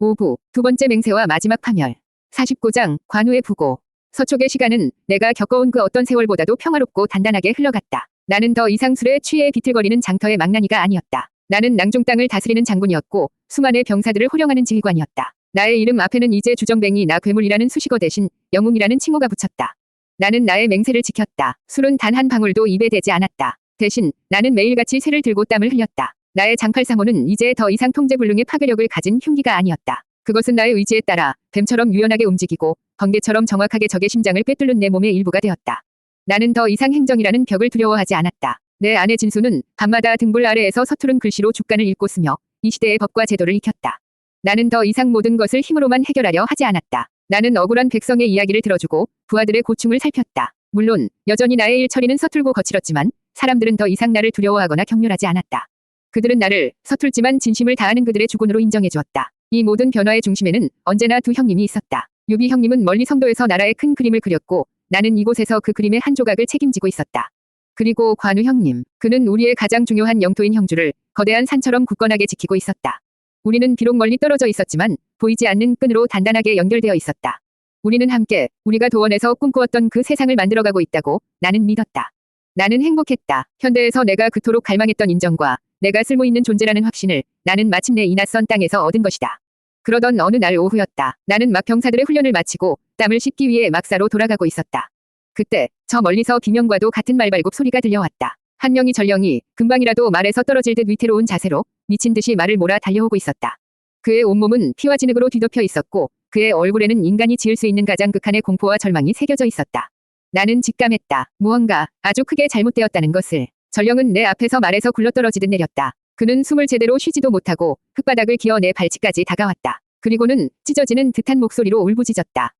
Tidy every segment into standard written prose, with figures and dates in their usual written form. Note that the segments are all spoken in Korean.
오부, 두 번째 맹세와 마지막 파멸. 49장, 관우의 부고. 서촉의 시간은 내가 겪어온 그 어떤 세월보다도 평화롭고 단단하게 흘러갔다. 나는 더 이상 술에 취해 비틀거리는 장터의 망나니가 아니었다. 나는 낭종 땅을 다스리는 장군이었고 수많은 병사들을 호령하는 지휘관이었다. 나의 이름 앞에는 이제 주정뱅이 나 괴물이라는 수식어 대신 영웅이라는 칭호가 붙였다. 나는 나의 맹세를 지켰다. 술은 단 한 방울도 입에 대지 않았다. 대신 나는 매일같이 쇠를 들고 땀을 흘렸다. 나의 장팔사모는 이제 더 이상 통제불능의 파괴력을 가진 흉기가 아니었다. 그것은 나의 의지에 따라 뱀처럼 유연하게 움직이고 번개처럼 정확하게 적의 심장을 꿰뚫는 내 몸의 일부가 되었다. 나는 더 이상 행정이라는 벽을 두려워하지 않았다. 내 아내 진수는 밤마다 등불 아래에서 서투른 글씨로 주간을 읽고 쓰며 이 시대의 법과 제도를 익혔다. 나는 더 이상 모든 것을 힘으로만 해결하려 하지 않았다. 나는 억울한 백성의 이야기를 들어주고 부하들의 고충을 살폈다. 물론 여전히 나의 일처리는 서툴고 거칠었지만 사람들은 더 이상 나를 두려워하거나 경멸하지 않았다. 그들은 나를 서툴지만 진심을 다하는 그들의 주군으로 인정해 주었다. 이 모든 변화의 중심에는 언제나 두 형님이 있었다. 유비 형님은 멀리 성도에서 나라의 큰 그림을 그렸고 나는 이곳에서 그 그림의 한 조각을 책임지고 있었다. 그리고 관우 형님, 그는 우리의 가장 중요한 영토인 형주를 거대한 산처럼 굳건하게 지키고 있었다. 우리는 비록 멀리 떨어져 있었지만 보이지 않는 끈으로 단단하게 연결되어 있었다. 우리는 함께 우리가 도원에서 꿈꾸었던 그 세상을 만들어가고 있다고 나는 믿었다. 나는 행복했다. 현대에서 내가 그토록 갈망했던 인정과 내가 쓸모있는 존재라는 확신을 나는 마침내 이 낯선 땅에서 얻은 것이다. 그러던 어느 날 오후였다. 나는 막 병사들의 훈련을 마치고 땀을 씻기 위해 막사로 돌아가고 있었다. 그때 저 멀리서 비명과도 같은 말발굽 소리가 들려왔다. 한 명이 전령이 금방이라도 말에서 떨어질 듯 위태로운 자세로 미친 듯이 말을 몰아 달려오고 있었다. 그의 온몸은 피와 진흙으로 뒤덮여 있었고 그의 얼굴에는 인간이 지을 수 있는 가장 극한의 공포와 절망이 새겨져 있었다. 나는 직감했다. 무언가 아주 크게 잘못되었다는 것을. 전령은 내 앞에서 말에서 굴러떨어지듯 내렸다. 그는 숨을 제대로 쉬지도 못하고 흙바닥을 기어 내 발치까지 다가왔다. 그리고는 찢어지는 듯한 목소리로 울부짖었다.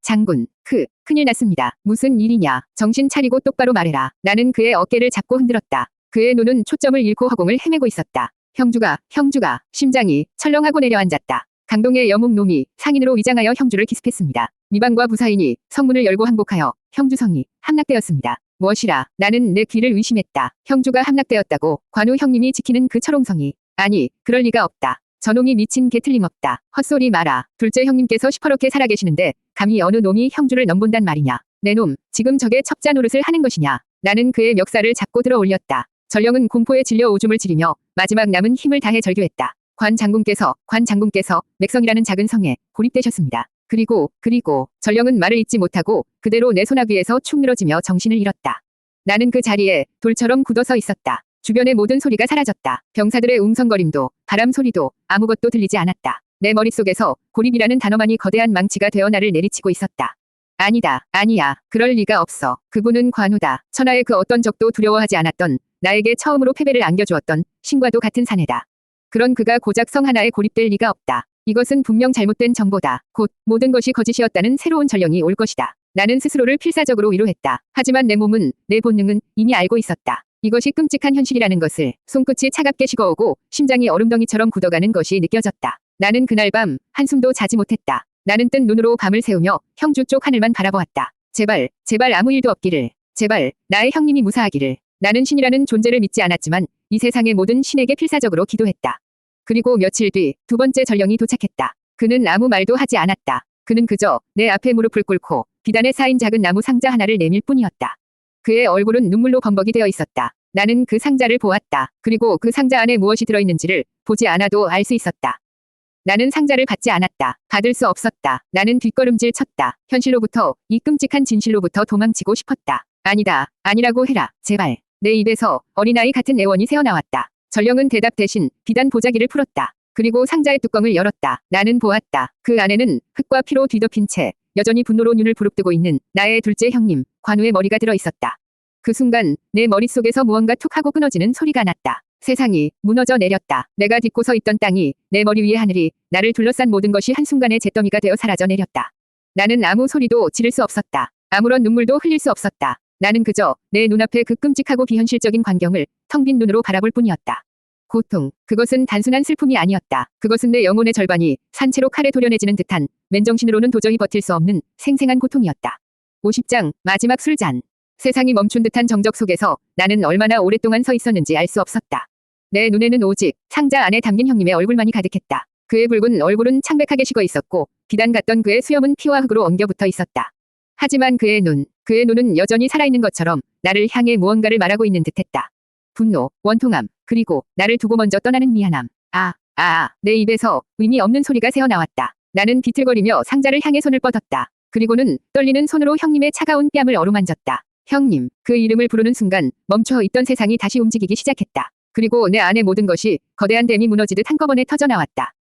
장군, 큰일 났습니다. 무슨 일이냐? 정신 차리고 똑바로 말해라. 나는 그의 어깨를 잡고 흔들었다. 그의 눈은 초점을 잃고 허공을 헤매고 있었다. 형주가, 심장이 철렁하고 내려앉았다. 강동의 여묵놈이 상인으로 위장하여 형주를 기습했습니다. 미방과 부사인이 성문을 열고 항복하여 형주성이 함락되었습니다. 무엇이라? 나는 내 귀를 의심했다. 형주가 함락되었다고? 관우 형님이 지키는 그 철옹성이? 아니, 그럴 리가 없다. 저놈이 미친 개 틀림없다. 헛소리 마라. 둘째 형님께서 시퍼렇게 살아계시는데 감히 어느 놈이 형주를 넘본단 말이냐. 내 놈, 지금 저게 첩자 노릇을 하는 것이냐. 나는 그의 멱살을 잡고 들어 올렸다. 전령은 공포에 질려 오줌을 지리며 마지막 남은 힘을 다해 절규했다. 관 장군께서 맥성이라는 작은 성에 고립되셨습니다. 그리고 전령은 말을 잇지 못하고 그대로 내 손아귀에서 축 늘어지며 정신을 잃었다. 나는 그 자리에 돌처럼 굳어서 있었다. 주변의 모든 소리가 사라졌다. 병사들의 웅성거림도 바람 소리도 아무것도 들리지 않았다. 내 머릿속에서 고립이라는 단어만이 거대한 망치가 되어 나를 내리치고 있었다. 아니야. 그럴 리가 없어. 그분은 관우다. 천하의 그 어떤 적도 두려워하지 않았던 나에게 처음으로 패배를 안겨주었던 신과도 같은 사내다. 그런 그가 고작 성 하나에 고립될 리가 없다. 이것은 분명 잘못된 정보다. 곧 모든 것이 거짓이었다는 새로운 전령이 올 것이다. 나는 스스로를 필사적으로 위로했다. 하지만 내 몸은, 내 본능은 이미 알고 있었다. 이것이 끔찍한 현실이라는 것을. 손끝이 차갑게 식어오고 심장이 얼음덩이처럼 굳어가는 것이 느껴졌다. 나는 그날 밤 한숨도 자지 못했다. 나는 뜬 눈으로 밤을 새우며 형주 쪽 하늘만 바라보았다. 제발 아무 일도 없기를. 제발 나의 형님이 무사하기를. 나는 신이라는 존재를 믿지 않았지만 이 세상의 모든 신에게 필사적으로 기도했다. 그리고 며칠 뒤 두 번째 전령이 도착했다. 그는 아무 말도 하지 않았다. 그는 그저 내 앞에 무릎을 꿇고 비단에 쌓인 작은 나무 상자 하나를 내밀 뿐이었다. 그의 얼굴은 눈물로 범벅이 되어 있었다. 나는 그 상자를 보았다. 그리고 그 상자 안에 무엇이 들어있는지를 보지 않아도 알 수 있었다. 나는 상자를 받지 않았다. 받을 수 없었다. 나는 뒷걸음질 쳤다. 현실로부터, 이 끔찍한 진실로부터 도망치고 싶었다. 아니라고 해라. 제발. 내 입에서 어린아이 같은 애원이 새어나왔다. 전령은 대답 대신 비단 보자기를 풀었다. 그리고 상자의 뚜껑을 열었다. 나는 보았다. 그 안에는 흙과 피로 뒤덮인 채 여전히 분노로 눈을 부릅뜨고 있는 나의 둘째 형님, 관우의 머리가 들어 있었다. 그 순간 내 머릿속에서 무언가 툭 하고 끊어지는 소리가 났다. 세상이 무너져 내렸다. 내가 딛고 서 있던 땅이, 내 머리 위의 하늘이, 나를 둘러싼 모든 것이 한순간에 잿더미가 되어 사라져 내렸다. 나는 아무 소리도 지를 수 없었다. 아무런 눈물도 흘릴 수 없었다. 나는 그저 내 눈앞의 그 끔찍하고 비현실적인 광경을 텅 빈 눈으로 바라볼 뿐이었다. 고통, 그것은 단순한 슬픔이 아니었다. 그것은 내 영혼의 절반이 산채로 칼에 도려내지는 듯한 맨정신으로는 도저히 버틸 수 없는 생생한 고통이었다. 50장, 마지막 술잔. 세상이 멈춘 듯한 정적 속에서 나는 얼마나 오랫동안 서 있었는지 알 수 없었다. 내 눈에는 오직 상자 안에 담긴 형님의 얼굴만이 가득했다. 그의 붉은 얼굴은 창백하게 식어 있었고 비단 같던 그의 수염은 피와 흙으로 엉겨붙어 있었다. 하지만 그의 눈은 여전히 살아있는 것처럼 나를 향해 무언가를 말하고 있는 듯했다. 분노, 원통함, 그리고 나를 두고 먼저 떠나는 미안함. 내 입에서 의미 없는 소리가 새어나왔다. 나는 비틀거리며 상자를 향해 손을 뻗었다. 그리고는 떨리는 손으로 형님의 차가운 뺨을 어루만졌다. 형님, 그 이름을 부르는 순간 멈춰 있던 세상이 다시 움직이기 시작했다. 그리고 내 안의 모든 것이 거대한 댐이 무너지듯 한꺼번에 터져나왔다.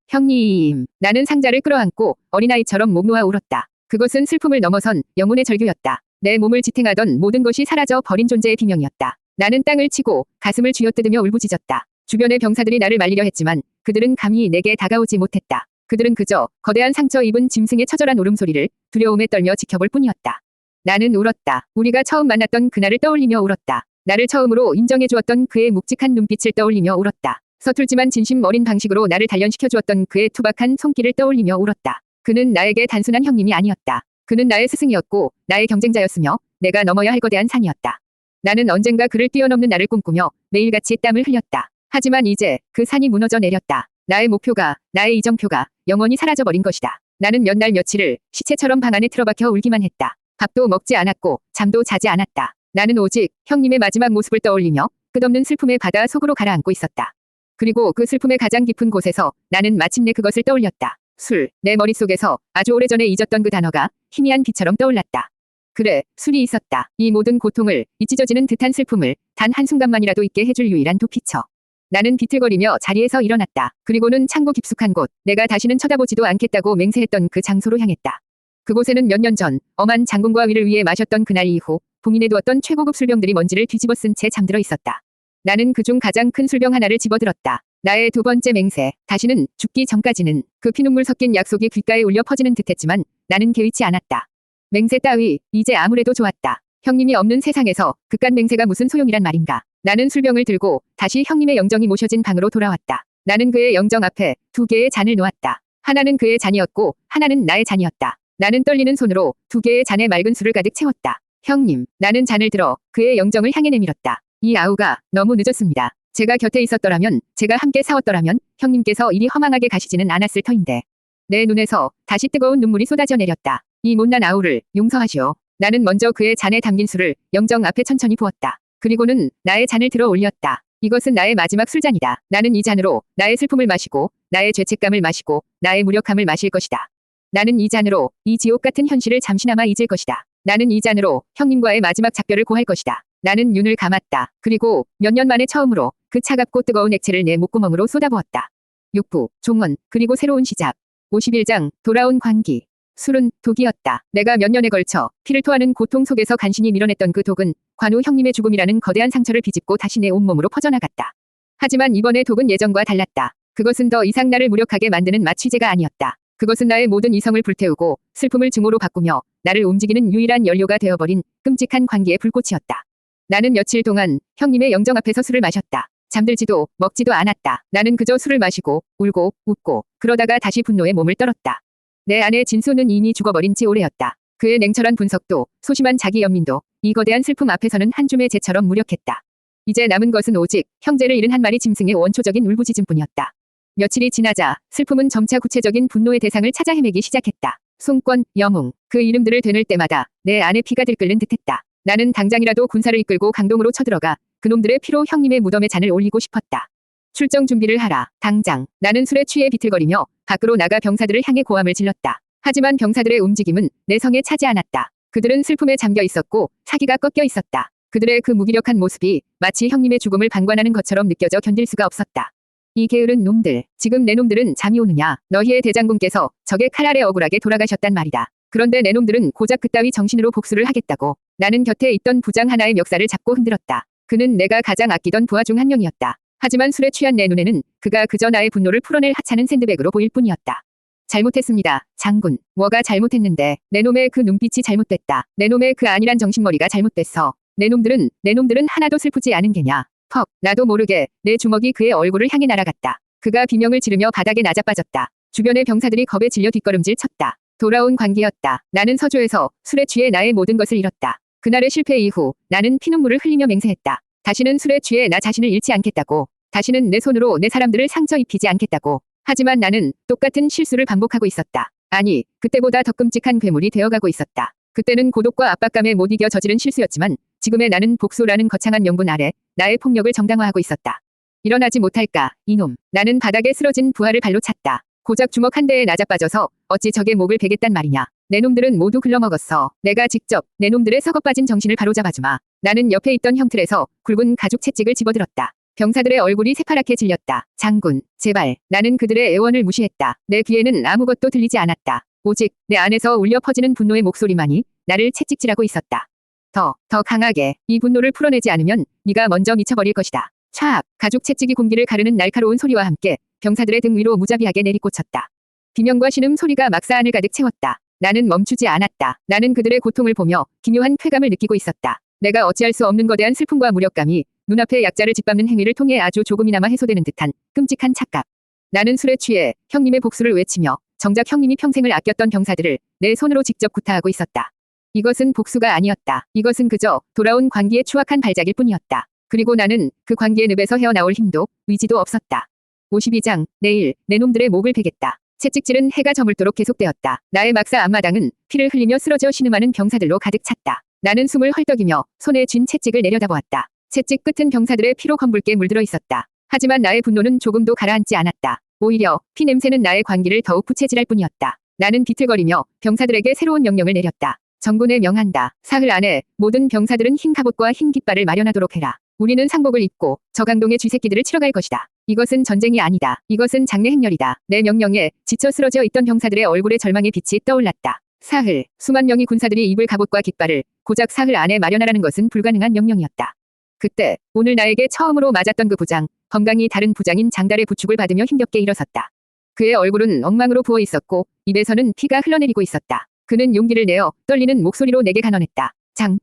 형님. 나는 상자를 끌어안고 어린아이처럼 목 놓아 울었다. 그것은 슬픔을 넘어선 영혼의 절규였다. 내 몸을 지탱하던 모든 것이 사라져 버린 존재의 비명이었다. 나는 땅을 치고 가슴을 쥐어뜯으며 울부짖었다. 주변의 병사들이 나를 말리려 했지만 그들은 감히 내게 다가오지 못했다. 그들은 그저 거대한 상처 입은 짐승의 처절한 울음소리를 두려움에 떨며 지켜볼 뿐이었다. 나는 울었다. 우리가 처음 만났던 그날을 떠올리며 울었다. 나를 처음으로 인정해주었던 그의 묵직한 눈빛을 떠올리며 울었다. 서툴지만 진심 어린 방식으로 나를 단련시켜주었던 그의 투박한 손길을 떠올리며 울었다. 그는 나에게 단순한 형님이 아니었다. 그는 나의 스승이었고 나의 경쟁자였으며 내가 넘어야 할 거대한 산이었다. 나는 언젠가 그를 뛰어넘는 날을 꿈꾸며 매일같이 땀을 흘렸다. 하지만 이제 그 산이 무너져 내렸다. 나의 목표가, 나의 이정표가 영원히 사라져버린 것이다. 나는 몇 날 며칠을 시체처럼 방 안에 틀어박혀 울기만 했다. 밥도 먹지 않았고 잠도 자지 않았다. 나는 오직 형님의 마지막 모습을 떠올리며 끝없는 슬픔의 바다 속으로 가라앉고 있었다. 그리고 그 슬픔의 가장 깊은 곳에서 나는 마침내 그것을 떠올렸다. 술. 내 머릿속에서 아주 오래전에 잊었던 그 단어가 희미한 빛처럼 떠올랐다. 그래, 술이 있었다. 이 모든 고통을, 이 찢어지는 듯한 슬픔을 단 한순간만이라도 잊게 해줄 유일한 도피처. 나는 비틀거리며 자리에서 일어났다. 그리고는 창고 깊숙한 곳, 내가 다시는 쳐다보지도 않겠다고 맹세했던 그 장소로 향했다. 그곳에는 몇 년 전 엄한 장군과 위를 위해 마셨던 그날 이후 봉인해 두었던 최고급 술병들이 먼지를 뒤집어 쓴 채 잠들어 있었다. 나는 그중 가장 큰 술병 하나를 집어들었다. 나의 두 번째 맹세, 다시는 죽기 전까지는. 그 피눈물 섞인 약속이 귓가에 울려 퍼지는 듯했지만 나는 개의치 않았다. 맹세 따위, 이제 아무래도 좋았다. 형님이 없는 세상에서 그깟 맹세가 무슨 소용이란 말인가. 나는 술병을 들고 다시 형님의 영정이 모셔진 방으로 돌아왔다. 나는 그의 영정 앞에 두 개의 잔을 놓았다. 하나는 그의 잔이었고 하나는 나의 잔이었다. 나는 떨리는 손으로 두 개의 잔에 맑은 술을 가득 채웠다. 형님, 나는 잔을 들어 그의 영정을 향해 내밀었다. 이 아우가 너무 늦었습니다. 제가 곁에 있었더라면, 제가 함께 싸웠더라면 형님께서 이리 허망하게 가시지는 않았을 터인데. 내 눈에서 다시 뜨거운 눈물이 쏟아져 내렸다. 이 못난 아우를 용서하시오. 나는 먼저 그의 잔에 담긴 술을 영정 앞에 천천히 부었다. 그리고는 나의 잔을 들어 올렸다. 이것은 나의 마지막 술잔이다. 나는 이 잔으로 나의 슬픔을 마시고 나의 죄책감을 마시고 나의 무력함을 마실 것이다. 나는 이 잔으로 이 지옥 같은 현실을 잠시나마 잊을 것이다. 나는 이 잔으로 형님과의 마지막 작별을 고할 것이다. 나는 눈을 감았다. 그리고 몇 년 만에 처음으로 그 차갑고 뜨거운 액체를 내 목구멍으로 쏟아부었다. 육부, 종언, 그리고 새로운 시작. 51장, 돌아온 광기. 술은 독이었다. 내가 몇 년에 걸쳐 피를 토하는 고통 속에서 간신히 밀어냈던 그 독은 관우 형님의 죽음이라는 거대한 상처를 비집고 다시 내 온몸으로 퍼져나갔다. 하지만 이번의 독은 예전과 달랐다. 그것은 더 이상 나를 무력하게 만드는 마취제가 아니었다. 그것은 나의 모든 이성을 불태우고 슬픔을 증오로 바꾸며 나를 움직이는 유일한 연료가 되어버린 끔찍한 광기의 불꽃이었다. 나는 며칠 동안 형님의 영정 앞에서 술을 마셨다. 잠들지도 먹지도 않았다. 나는 그저 술을 마시고 울고 웃고 그러다가 다시 분노에 몸을 떨었다. 내 아내 진수는 이미 죽어버린 지 오래였다. 그의 냉철한 분석도 소심한 자기 연민도 이 거대한 슬픔 앞에서는 한 줌의 재처럼 무력했다. 이제 남은 것은 오직 형제를 잃은 한 마리 짐승의 원초적인 울부짖음뿐이었다. 며칠이 지나자 슬픔은 점차 구체적인 분노의 대상을 찾아 헤매기 시작했다. 송권, 영웅, 그 이름들을 되늘 때마다 내 안에 피가 들끓는 듯했다. 나는 당장이라도 군사를 이끌고 강동으로 쳐들어가 그놈들의 피로 형님의 무덤에 잔을 올리고 싶었다. 출정 준비를 하라. 당장. 나는 술에 취해 비틀거리며 밖으로 나가 병사들을 향해 고함을 질렀다. 하지만 병사들의 움직임은 내 성에 차지 않았다. 그들은 슬픔에 잠겨 있었고 사기가 꺾여 있었다. 그들의 그 무기력한 모습이 마치 형님의 죽음을 방관하는 것처럼 느껴져 견딜 수가 없었다. 이 게으른 놈들, 지금 내 놈들은 잠이 오느냐. 너희의 대장군께서 적의 칼 아래 억울하게 돌아가셨단 말이다. 그런데 내 놈들은 고작 그따위 정신으로 복수를 하겠다고. 나는 곁에 있던 부장 하나의 멱살을 잡고 흔들었다. 그는 내가 가장 아끼던 부하 중 한 명이었다. 하지만 술에 취한 내 눈에는 그가 그저 나의 분노를 풀어낼 하찮은 샌드백으로 보일 뿐이었다. 잘못했습니다, 장군. 뭐가 잘못했는데. 내 놈의 그 눈빛이 잘못됐다. 내 놈의 그 안일한 정신머리가 잘못됐어. 내 놈들은 하나도 슬프지 않은 게냐. 퍽, 나도 모르게 내 주먹이 그의 얼굴을 향해 날아갔다. 그가 비명을 지르며 바닥에 나자빠졌다. 주변의 병사들이 겁에 질려 뒷걸음질 쳤다. 돌아온 광기였다. 나는 서조에서 술에 취해 나의 모든 것을 잃었다. 그날의 실패 이후 나는 피눈물을 흘리며 맹세했다. 다시는 술에 취해 나 자신을 잃지 않겠다고. 다시는 내 손으로 내 사람들을 상처 입히지 않겠다고. 하지만 나는 똑같은 실수를 반복하고 있었다. 아니, 그때보다 더 끔찍한 괴물이 되어가고 있었다. 그때는 고독과 압박감에 못 이겨 저지른 실수였지만 지금의 나는 복수라는 거창한 명분 아래 나의 폭력을 정당화하고 있었다. 일어나지 못할까, 이놈. 나는 바닥에 쓰러진 부하를 발로 찼다. 고작 주먹 한 대에 나자빠져서 어찌 적의 목을 베겠단 말이냐. 내 놈들은 모두 글러먹었어. 내가 직접 내 놈들의 썩어빠진 정신을 바로잡아주마. 나는 옆에 있던 형틀에서 굵은 가죽 채찍을 집어들었다. 병사들의 얼굴이 새파랗게 질렸다. 장군, 제발. 나는 그들의 애원을 무시했다. 내 귀에는 아무것도 들리지 않았다. 오직 내 안에서 울려 퍼지는 분노의 목소리만이 나를 채찍질하고 있었다. 더 강하게. 이 분노를 풀어내지 않으면 네가 먼저 미쳐버릴 것이다. 촥! 가죽 채찍이 공기를 가르는 날카로운 소리와 함께 병사들의 등 위로 무자비하게 내리꽂혔다. 비명과 신음 소리가 막사안을 가득 채웠다. 나는 멈추지 않았다. 나는 그들의 고통을 보며 기묘한 쾌감을 느끼고 있었다. 내가 어찌할 수 없는 거대한 슬픔과 무력감이 눈앞의 약자를 짓밟는 행위를 통해 아주 조금이나마 해소되는 듯한 끔찍한 착각. 나는 술에 취해 형님의 복수를 외치며 정작 형님이 평생을 아꼈던 병사들을 내 손으로 직접 구타하고 있었다. 이것은 복수가 아니었다. 이것은 그저 돌아온 광기의 추악한 발작일 뿐이었다. 그리고 나는 그 광기의 늪에서 헤어나올 힘도 의지도 없었다. 52장, 내일 내 놈들의 목을 베겠다. 채찍질은 해가 저물도록 계속되었다. 나의 막사 앞마당은 피를 흘리며 쓰러져 신음하는 병사들로 가득 찼다. 나는 숨을 헐떡이며 손에 쥔 채찍을 내려다보았다. 채찍 끝은 병사들의 피로 검붉게 물들어 있었다. 하지만 나의 분노는 조금도 가라앉지 않았다. 오히려 피 냄새는 나의 광기를 더욱 부채질할 뿐이었다. 나는 비틀거리며 병사들에게 새로운 명령을 내렸다. 정군에 명한다. 사흘 안에 모든 병사들은 흰 갑옷과 흰 깃발을 마련하도록 해라. 우리는 상복을 입고 저강동의 쥐새끼들을 치러 갈 것이다. 이것은 전쟁이 아니다. 이것은 장례 행렬이다. 내 명령에 지쳐 쓰러져 있던 병사들의 얼굴에 절망의 빛이 떠올랐다. 사흘, 수만 명의 군사들이 입을 갑옷과 깃발을 고작 사흘 안에 마련하라는 것은 불가능한 명령이었다. 그때 오늘 나에게 처음으로 맞았던 그 부장, 건강이 다른 부장인 장달의 부축을 받으며 힘겹게 일어섰다. 그의 얼굴은 엉망으로 부어 있었고 입에서는 피가 흘러내리고 있었다. 그는 용기를 내어 떨리는 목소리로 내게 간언했다.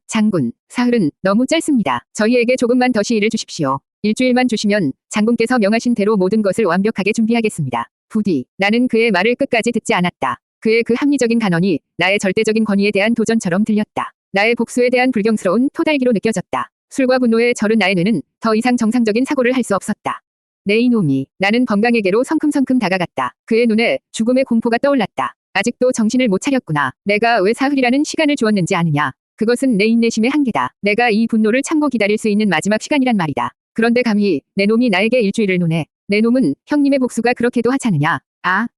장군, 사흘은 너무 짧습니다. 저희에게 조금만 더 시일을 주십시오. 일주일만 주시면 장군께서 명하신 대로 모든 것을 완벽하게 준비하겠습니다. 부디. 나는 그의 말을 끝까지 듣지 않았다. 그의 그 합리적인 간언이 나의 절대적인 권위에 대한 도전처럼 들렸다. 나의 복수에 대한 불경스러운 토달기로 느껴졌다. 술과 분노에 절은 나의 뇌는 더 이상 정상적인 사고를 할 수 없었다. 내 이놈이. 나는 건강에게로 성큼성큼 다가갔다. 그의 눈에 죽음의 공포가 떠올랐다. 아직도 정신을 못 차렸구나. 내가 왜 사흘이라는 시간을 주었는지 아느냐. 그것은 내 인내심의 한계다. 내가 이 분노를 참고 기다릴 수 있는 마지막 시간이란 말이다. 그런데 감히 내 놈이 나에게 일주일을 논해. 내 놈은 형님의 복수가 그렇게도 하찮으냐.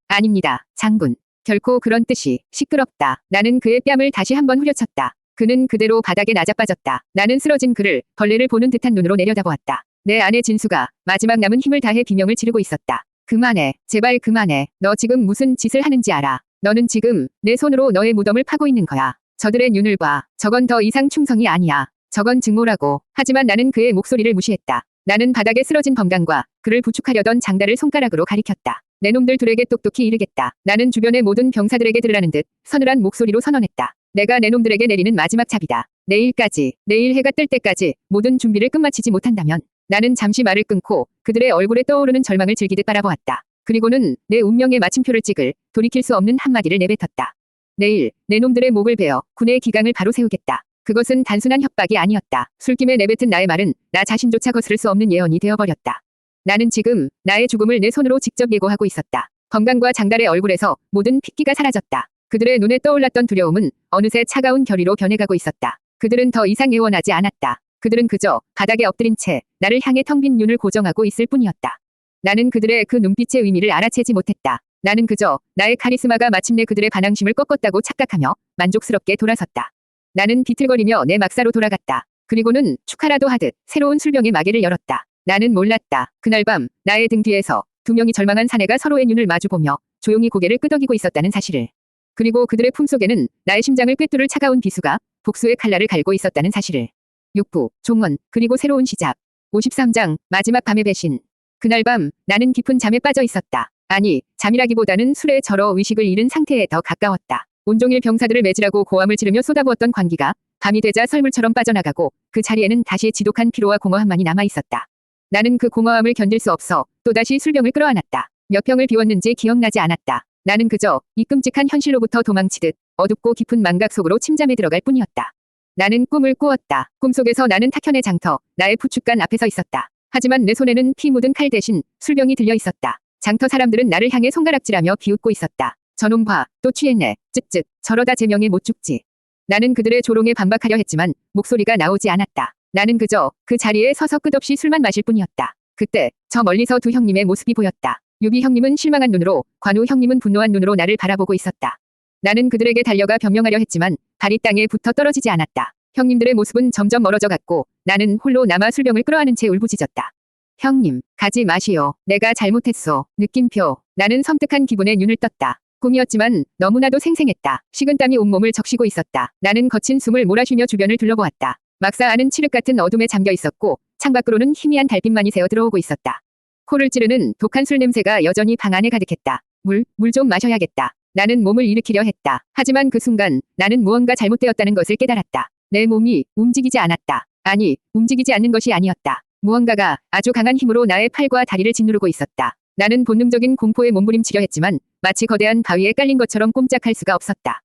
아닙니다. 장군. 결코 그런 뜻이. 시끄럽다. 나는 그의 뺨을 다시 한번 후려쳤다. 그는 그대로 바닥에 나자빠졌다. 나는 쓰러진 그를 벌레를 보는 듯한 눈으로 내려다보았다. 내 아내 진수가 마지막 남은 힘을 다해 비명을 지르고 있었다. 그만해. 제발 그만해. 너 지금 무슨 짓을 하는지 알아. 너는 지금 내 손으로 너의 무덤을 파고 있는 거야. 저들의 눈을 봐. 저건 더 이상 충성이 아니야. 저건 증오라고. 하지만 나는 그의 목소리를 무시했다. 나는 바닥에 쓰러진 범강과 그를 부축하려던 장달을 손가락으로 가리켰다. 내 놈들 둘에게 똑똑히 이르겠다. 나는 주변의 모든 병사들에게 들으라는 듯 서늘한 목소리로 선언했다. 내가 내 놈들에게 내리는 마지막 차비다. 내일까지, 내일 해가 뜰 때까지 모든 준비를 끝마치지 못한다면 나는 잠시 말을 끊고 그들의 얼굴에 떠오르는 절망을 즐기듯 바라보았다. 그리고는 내 운명의 마침표를 찍을 돌이킬 수 없는 한마디를 내뱉었다. 내일 내 놈들의 목을 베어 군의 기강을 바로 세우겠다. 그것은 단순한 협박이 아니었다. 술김에 내뱉은 나의 말은 나 자신조차 거스를 수 없는 예언이 되어버렸다. 나는 지금 나의 죽음을 내 손으로 직접 예고하고 있었다. 건강과 장달의 얼굴에서 모든 핏기가 사라졌다. 그들의 눈에 떠올랐던 두려움은 어느새 차가운 결의로 변해가고 있었다. 그들은 더 이상 애원하지 않았다. 그들은 그저 바닥에 엎드린 채 나를 향해 텅 빈 눈을 고정하고 있을 뿐이었다. 나는 그들의 그 눈빛의 의미를 알아채지 못했다. 나는 그저 나의 카리스마가 마침내 그들의 반항심을 꺾었다고 착각하며 만족스럽게 돌아섰다. 나는 비틀거리며 내 막사로 돌아갔다. 그리고는 축하라도 하듯 새로운 술병의 마개를 열었다. 나는 몰랐다. 그날 밤 나의 등 뒤에서 두 명이 절망한 사내가 서로의 눈을 마주보며 조용히 고개를 끄덕이고 있었다는 사실을. 그리고 그들의 품속에는 나의 심장을 꿰뚫을 차가운 비수가 복수의 칼날을 갈고 있었다는 사실을. 육부, 종원, 그리고 새로운 시작. 53장, 마지막 밤의 배신. 그날 밤 나는 깊은 잠에 빠져 있었다. 아니, 잠이라기보다는 술에 절어 의식을 잃은 상태에 더 가까웠다. 온종일 병사들을 매질하고 고함을 지르며 쏟아부었던 광기가 밤이 되자 설물처럼 빠져나가고 그 자리에는 다시 지독한 피로와 공허함만이 남아있었다. 나는 그 공허함을 견딜 수 없어 또다시 술병을 끌어안았다. 몇 병을 비웠는지 기억나지 않았다. 나는 그저 이 끔찍한 현실로부터 도망치듯 어둡고 깊은 망각 속으로 침잠에 들어갈 뿐이었다. 나는 꿈을 꾸었다. 꿈속에서 나는 탁현의 장터, 나의 부축관 앞에 서 있었다. 하지만 내 손에는 피 묻은 칼 대신 술병이 들려 있었다. 장터 사람들은 나를 향해 손가락질하며 비웃고 있었다. 저놈 봐, 또 취했네. 쯧쯧, 저러다 제명에 못 죽지. 나는 그들의 조롱에 반박하려 했지만 목소리가 나오지 않았다. 나는 그저 그 자리에 서서 끝없이 술만 마실 뿐이었다. 그때 저 멀리서 두 형님의 모습이 보였다. 유비 형님은 실망한 눈으로, 관우 형님은 분노한 눈으로 나를 바라보고 있었다. 나는 그들에게 달려가 변명하려 했지만 발이 땅에 붙어 떨어지지 않았다. 형님들의 모습은 점점 멀어져 갔고 나는 홀로 남아 술병을 끌어안은 채 울부짖었다. 형님, 가지 마시오. 내가 잘못했소. 느낌표. 나는 섬뜩한 기분에 눈을 떴다. 꿈이었지만 너무나도 생생했다. 식은땀이 온몸을 적시고 있었다. 나는 거친 숨을 몰아쉬며 주변을 둘러보았다. 막사안은 칠흑 같은 어둠에 잠겨 있었고 창밖으로는 희미한 달빛만이 새어 들어오고 있었다. 코를 찌르는 독한 술 냄새가 여전히 방 안에 가득했다. 물 좀 마셔야겠다. 나는 몸을 일으키려 했다. 하지만 그 순간 나는 무언가 잘못되었다는 것을 깨달았다. 내 몸이 움직이지 않았다. 아니, 움직이지 않는 것이 아니었다. 무언가가 아주 강한 힘으로 나의 팔과 다리를 짓누르고 있었다. 나는 본능적인 공포에 몸부림치려 했지만 마치 거대한 바위에 깔린 것처럼 꼼짝할 수가 없었다.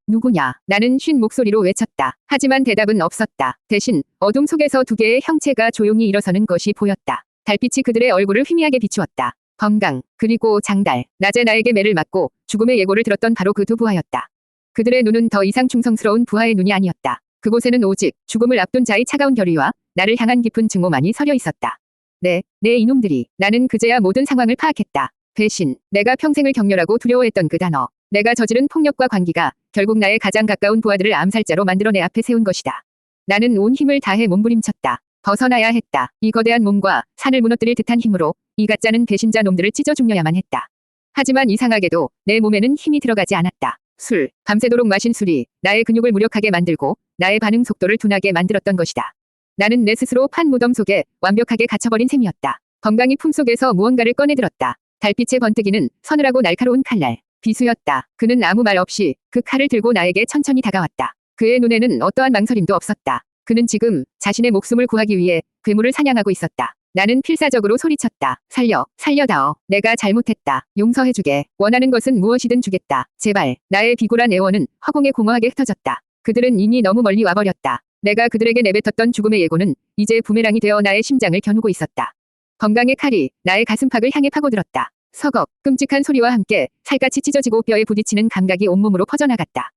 누구냐? 나는 쉰 목소리로 외쳤다. 하지만 대답은 없었다. 대신 어둠 속에서 두 개의 형체가 조용히 일어서는 것이 보였다. 달빛이 그들의 얼굴을 희미하게 비추었다. 건강, 그리고 장달. 낮에 나에게 매를 맞고 죽음의 예고를 들었던 바로 그 두 부하였다. 그들의 눈은 더 이상 충성스러운 부하의 눈이 아니었다. 그곳에는 오직 죽음을 앞둔 자의 차가운 결의와 나를 향한 깊은 증오만이 서려 있었다. 네 이놈들이. 나는 그제야 모든 상황을 파악했다. 배신. 내가 평생을 격렬하고 두려워했던 그 단어. 내가 저지른 폭력과 관기가 결국 나의 가장 가까운 부하들을 암살자로 만들어 내 앞에 세운 것이다. 나는 온 힘을 다해 몸부림쳤다. 벗어나야 했다. 이 거대한 몸과 산을 무너뜨릴 듯한 힘으로 이 가짜는 배신자 놈들을 찢어 죽여야만 했다. 하지만 이상하게도 내 몸에는 힘이 들어가지 않았다. 밤새도록 마신 술이 나의 근육을 무력하게 만들고 나의 반응 속도를 둔하게 만들었던 것이다. 나는 내 스스로 판 무덤 속에 완벽하게 갇혀버린 셈이었다. 건강이 품속에서 무언가를 꺼내들었다. 달빛의 번뜩이는 서늘하고 날카로운 칼날. 비수였다. 그는 아무 말 없이 그 칼을 들고 나에게 천천히 다가왔다. 그의 눈에는 어떠한 망설임도 없었다. 그는 지금 자신의 목숨을 구하기 위해 괴물을 사냥하고 있었다. 나는 필사적으로 소리쳤다. 살려다오. 내가 잘못했다. 용서해주게. 원하는 것은 무엇이든 주겠다. 제발. 나의 비굴한 애원은 허공에 공허하게 흩어졌다. 그들은 이미 너무 멀리 와버렸다. 내가 그들에게 내뱉었던 죽음의 예고는 이제 부메랑이 되어 나의 심장을 겨누고 있었다. 건강의 칼이 나의 가슴팍을 향해 파고들었다. 서걱, 끔찍한 소리와 함께 살갗이 찢어지고 뼈에 부딪히는 감각이 온몸으로 퍼져나갔다.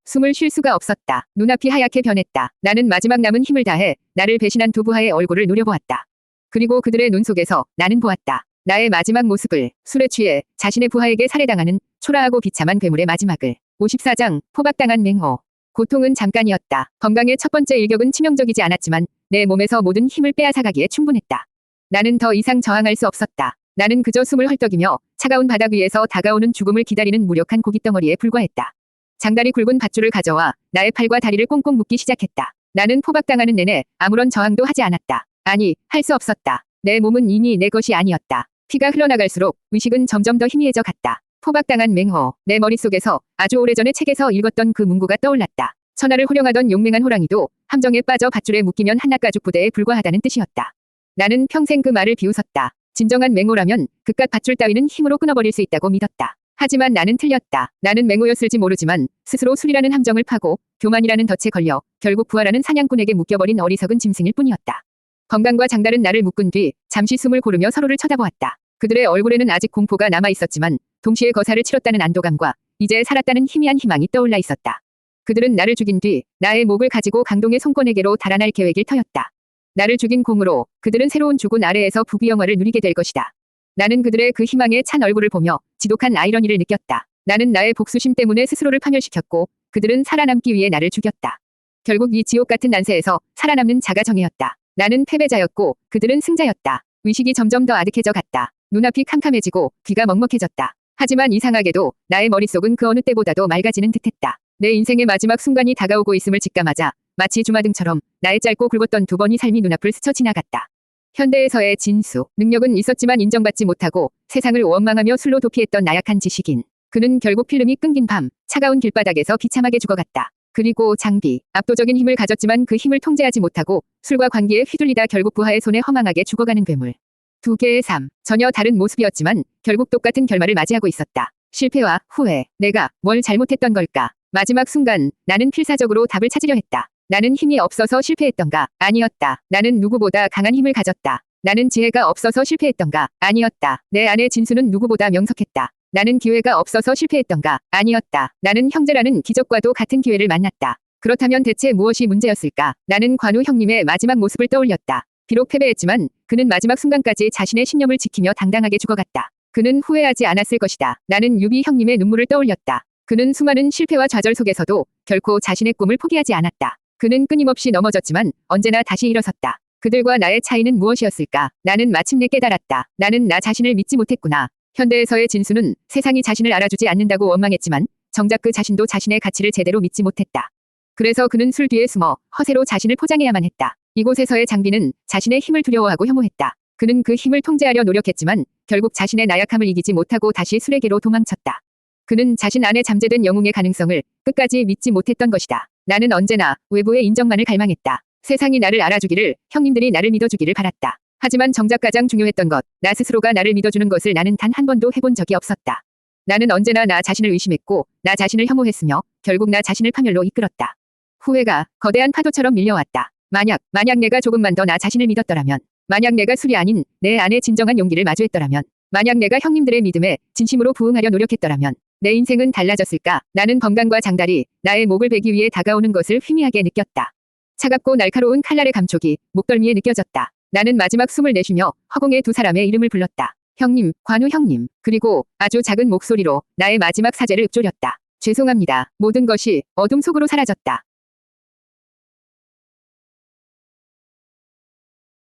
숨을 쉴 수가 없었다. 눈앞이 하얗게 변했다. 나는 마지막 남은 힘을 다해 나를 배신한 두 부하의 얼굴을 노려보았다. 그리고 그들의 눈 속에서 나는 보았다. 나의 마지막 모습을. 술에 취해 자신의 부하에게 살해당하는 초라하고 비참한 괴물의 마지막을. 54장, 포박당한 맹호. 고통은 잠깐이었다. 건강의 첫 번째 일격은 치명적이지 않았지만 내 몸에서 모든 힘을 빼앗아가기에 충분했다. 나는 더 이상 저항할 수 없었다. 나는 그저 숨을 헐떡이며 차가운 바닥 위에서 다가오는 죽음을 기다리는 무력한 고깃덩어리에 불과했다. 장다리 굵은 밧줄을 가져와 나의 팔과 다리를 꽁꽁 묶기 시작했다. 나는 포박당하는 내내 아무런 저항도 하지 않았다. 아니, 할 수 없었다. 내 몸은 이미 내 것이 아니었다. 피가 흘러나갈수록 의식은 점점 더 희미해져 갔다. 포박당한 맹호. 내 머릿속에서 아주 오래전에 책에서 읽었던 그 문구가 떠올랐다. 천하를 호령하던 용맹한 호랑이도 함정에 빠져 밧줄에 묶이면 한낱가죽 부대에 불과하다는 뜻이었다. 나는 평생 그 말을 비웃었다. 진정한 맹호라면 그깟 밧줄 따위는 힘으로 끊어버릴 수 있다고 믿었다. 하지만 나는 틀렸다. 나는 맹호였을지 모르지만 스스로 술이라는 함정을 파고 교만이라는 덫에 걸려 결국 부하라는 사냥꾼에게 묶여버린 어리석은 짐승일 뿐이었다. 건강과 장달은 나를 묶은 뒤 잠시 숨을 고르며 서로를 쳐다보았다. 그들의 얼굴에는 아직 공포가 남아있었지만 동시에 거사를 치렀다는 안도감과 이제 살았다는 희미한 희망이 떠올라 있었다. 그들은 나를 죽인 뒤 나의 목을 가지고 강동의 송권에게로 달아날 계획일 터였다. 나를 죽인 공으로 그들은 새로운 주군 아래에서 부귀영화를 누리게 될 것이다. 나는 그들의 그 희망에 찬 얼굴을 보며 지독한 아이러니를 느꼈다. 나는 나의 복수심 때문에 스스로를 파멸시켰고 그들은 살아남기 위해 나를 죽였다. 결국 이 지옥 같은 난세에서 살아남는 자가 정해였다. 나는 패배자였고 그들은 승자였다. 의식이 점점 더 아득해져 갔다. 눈앞이 캄캄해지고 귀가 먹먹해졌다. 하지만 이상하게도 나의 머릿속은 그 어느 때보다도 맑아지는 듯했다. 내 인생의 마지막 순간이 다가오고 있음을 직감하자 마치 주마등처럼 나의 짧고 굵었던 두 번의 삶이 눈앞을 스쳐 지나갔다. 현대에서의 진수. 능력은 있었지만 인정받지 못하고 세상을 원망하며 술로 도피했던 나약한 지식인. 그는 결국 필름이 끊긴 밤 차가운 길바닥에서 비참하게 죽어갔다. 그리고 장비. 압도적인 힘을 가졌지만 그 힘을 통제하지 못하고 술과 관계에 휘둘리다 결국 부하의 손에 허망하게 죽어가는 괴물. 두 개의 삶. 전혀 다른 모습이었지만 결국 똑같은 결말을 맞이하고 있었다. 실패와 후회. 내가 뭘 잘못했던 걸까? 마지막 순간 나는 필사적으로 답을 찾으려 했다. 나는 힘이 없어서 실패했던가? 아니었다. 나는 누구보다 강한 힘을 가졌다. 나는 지혜가 없어서 실패했던가? 아니었다. 내 아내 진수는 누구보다 명석했다. 나는 기회가 없어서 실패했던가? 아니었다. 나는 형제라는 기적과도 같은 기회를 만났다. 그렇다면 대체 무엇이 문제였을까? 나는 관우 형님의 마지막 모습을 떠올렸다. 비록 패배했지만 그는 마지막 순간까지 자신의 신념을 지키며 당당하게 죽어갔다. 그는 후회하지 않았을 것이다. 나는 유비 형님의 눈물을 떠올렸다. 그는 수많은 실패와 좌절 속에서도 결코 자신의 꿈을 포기하지 않았다. 그는 끊임없이 넘어졌지만 언제나 다시 일어섰다. 그들과 나의 차이는 무엇이었을까? 나는 마침내 깨달았다. 나는 나 자신을 믿지 못했구나. 현대에서의 진수는 세상이 자신을 알아주지 않는다고 원망했지만 정작 그 자신도 자신의 가치를 제대로 믿지 못했다. 그래서 그는 술 뒤에 숨어 허세로 자신을 포장해야만 했다. 이곳에서의 장비는 자신의 힘을 두려워하고 혐오했다. 그는 그 힘을 통제하려 노력했지만 결국 자신의 나약함을 이기지 못하고 다시 술에게로 도망쳤다. 그는 자신 안에 잠재된 영웅의 가능성을 끝까지 믿지 못했던 것이다. 나는 언제나 외부의 인정만을 갈망했다. 세상이 나를 알아주기를, 형님들이 나를 믿어주기를 바랐다. 하지만 정작 가장 중요했던 것, 나 스스로가 나를 믿어주는 것을 나는 단 한 번도 해본 적이 없었다. 나는 언제나 나 자신을 의심했고 나 자신을 혐오했으며 결국 나 자신을 파멸로 이끌었다. 후회가 거대한 파도처럼 밀려왔다. 만약 내가 조금만 더 나 자신을 믿었더라면, 만약 내가 술이 아닌 내 안의 진정한 용기를 마주했더라면, 만약 내가 형님들의 믿음에 진심으로 부응하려 노력했더라면 내 인생은 달라졌을까? 나는 건강과 장달이 나의 목을 베기 위해 다가오는 것을 희미하게 느꼈다. 차갑고 날카로운 칼날의 감촉이 목덜미에 느껴졌다. 나는 마지막 숨을 내쉬며 허공에 두 사람의 이름을 불렀다. 형님, 관우 형님, 그리고 아주 작은 목소리로 나의 마지막 사죄를 읊조렸다. 죄송합니다. 모든 것이 어둠 속으로 사라졌다.